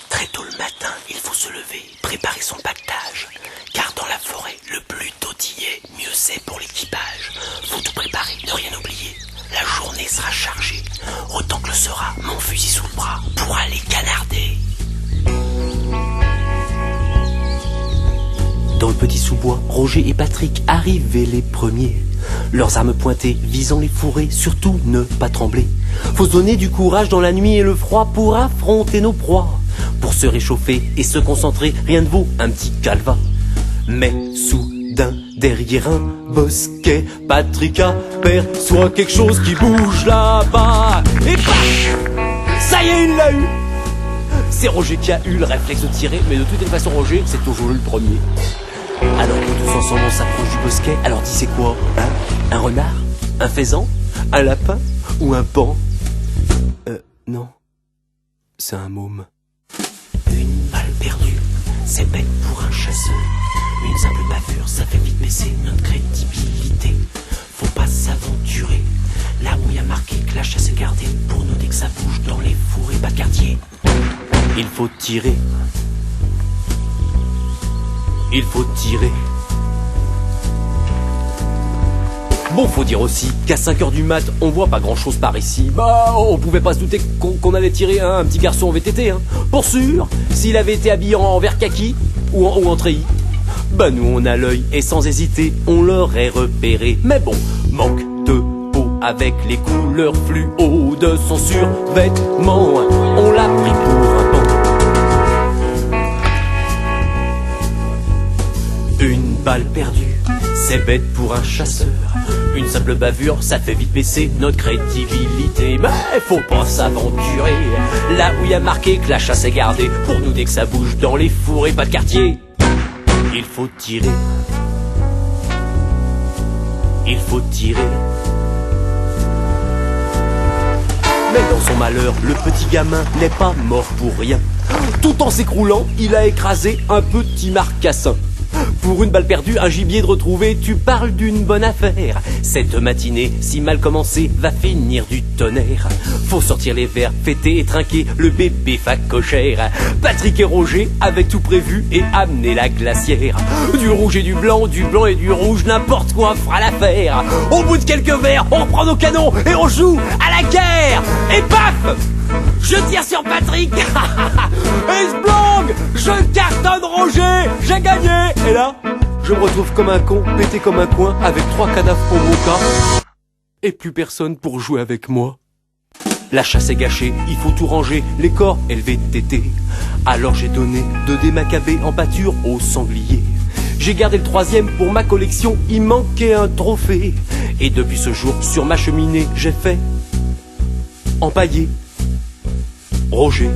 Très tôt le matin, il faut se lever, préparer son pactage. Car dans la forêt, le plus tôt y est, mieux c'est pour l'équipage. Faut tout préparer, ne rien oublier. La journée sera chargée, autant que le sera mon fusil sous le bras pour aller canarder. Dans le petit sous-bois, Roger et Patrick arrivaient les premiers. Leurs armes pointées, visant les fourrés, surtout ne pas trembler. Faut se donner du courage dans la nuit et le froid pour affronter nos proies. Pour se réchauffer et se concentrer, rien ne vaut un petit calva. Mais soudain, derrière un bosquet, Patrick aperçoit quelque chose qui bouge là-bas. Et paf! Ça y est, il l'a eu! C'est Roger qui a eu le réflexe de tirer, mais de toute façon, Roger, c'est toujours le premier. Alors que tous ensemble on s'approche du bosquet, alors dis c'est quoi, hein? Un renard? Un faisan? Un lapin? Ou un paon? Non. C'est un môme. Une balle perdue, c'est bête pour un chasseur. Une simple bavure, ça fait vite baisser notre crédibilité. Faut pas s'aventurer là où y a marqué que la chasse est gardée. Pour nous dès que ça bouge dans les fourrés, pas de quartier. Il faut tirer. Il faut tirer. Bon, faut dire aussi qu'à 5h du mat, on voit pas grand chose par ici. Bah, on pouvait pas se douter qu'on allait tirer un petit garçon en VTT, hein. Pour sûr, s'il avait été habillé en vert kaki ou en treillis. Bah nous on a l'œil et sans hésiter, on l'aurait repéré. Mais bon, manque de peau avec les couleurs fluo de son survêtement. On l'a pris pour un pan. Une balle perdue, c'est bête pour un chasseur. Une simple bavure, ça fait vite baisser notre crédibilité. Mais faut pas s'aventurer là où y a marqué que la chasse est gardée. Pour nous dès que ça bouge dans les fourrés, pas de quartier. Il faut tirer. Il faut tirer. Mais dans son malheur, le petit gamin n'est pas mort pour rien. Tout en s'écroulant, il a écrasé un petit marcassin. Pour une balle perdue, un gibier de retrouvé, tu parles d'une bonne affaire. Cette matinée, si mal commencée, va finir du tonnerre. Faut sortir les verres, fêter et trinquer le bébé facochère. Patrick et Roger avaient tout prévu et amené la glacière. Du rouge et du blanc et du rouge, n'importe quoi fera l'affaire. Au bout de quelques verres, on reprend nos canons et on joue à la guerre. Et paf! Je tire sur Patrick. Esblang, je cartonne Roger, j'ai gagné. Et là, je me retrouve comme un con, pété comme un coin, avec 3 cadavres au moka. Et plus personne pour jouer avec moi. La chasse est gâchée, il faut tout ranger, les corps LVTT. Alors j'ai donné 2 dés macabées en pâture au sanglier. J'ai gardé le 3e pour ma collection, il manquait un trophée. Et depuis ce jour, sur ma cheminée, j'ai fait empailler Roger.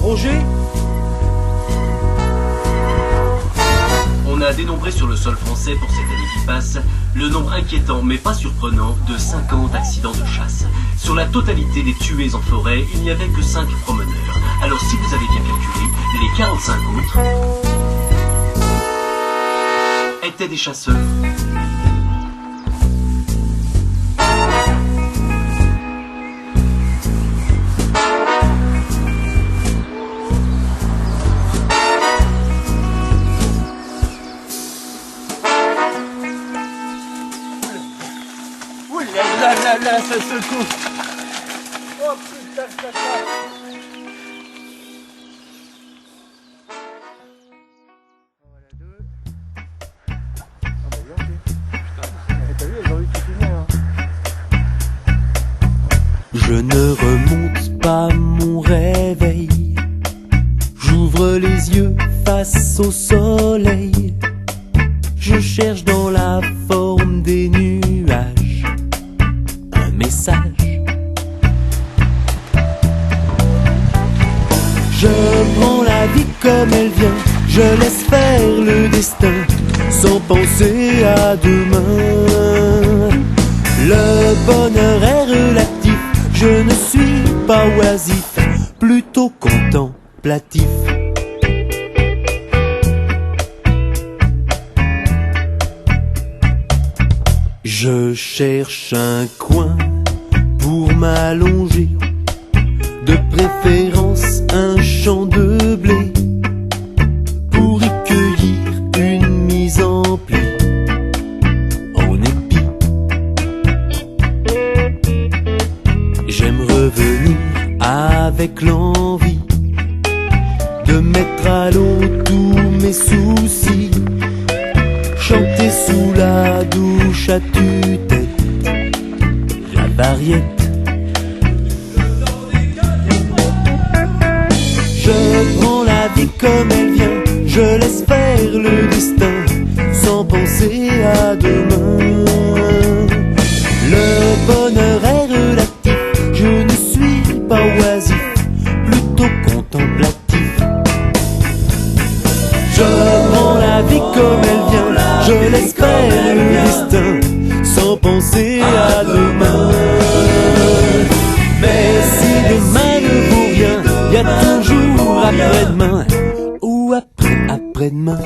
Roger? On a dénombré sur le sol français pour cette année qui passe le nombre inquiétant mais pas surprenant de 50 accidents de chasse. Sur la totalité des tués en forêt, il n'y avait que 5 promeneurs. Alors si vous avez bien calculé, les 45 autres étaient des chasseurs. Là, ça secoue. Oh putain, ça casse. Voilà, 2. Ah bah bien, ok. T'as vu, elles ont eu tout fini, hein. Je ne remonte pas mon réveil. J'ouvre les yeux face au soleil. Je cherche dans la forme des nuages un message. Je prends la vie comme elle vient. Je laisse faire le destin sans penser à demain. Le bonheur est relatif. Je pas oisif, plutôt contemplatif. Je cherche un coin pour m'allonger, de préférence un champ de blé, pour y cueillir une mise en pli en épi. J'aime revenir avec l'envie de mettre à l'eau tous mes soucis, chanter sous la douche à tue-tête la variette. Je prends la vie comme elle vient, je laisse faire le destin sans penser à demain. Le bonheur est relatif, je ne suis pas oisif, plutôt contemplatif. Je prends la vie comme elle vient, je laisse faire le destin sans penser à demain. Mais si demain ne vaut rien, y a toujours après-demain ou après-demain.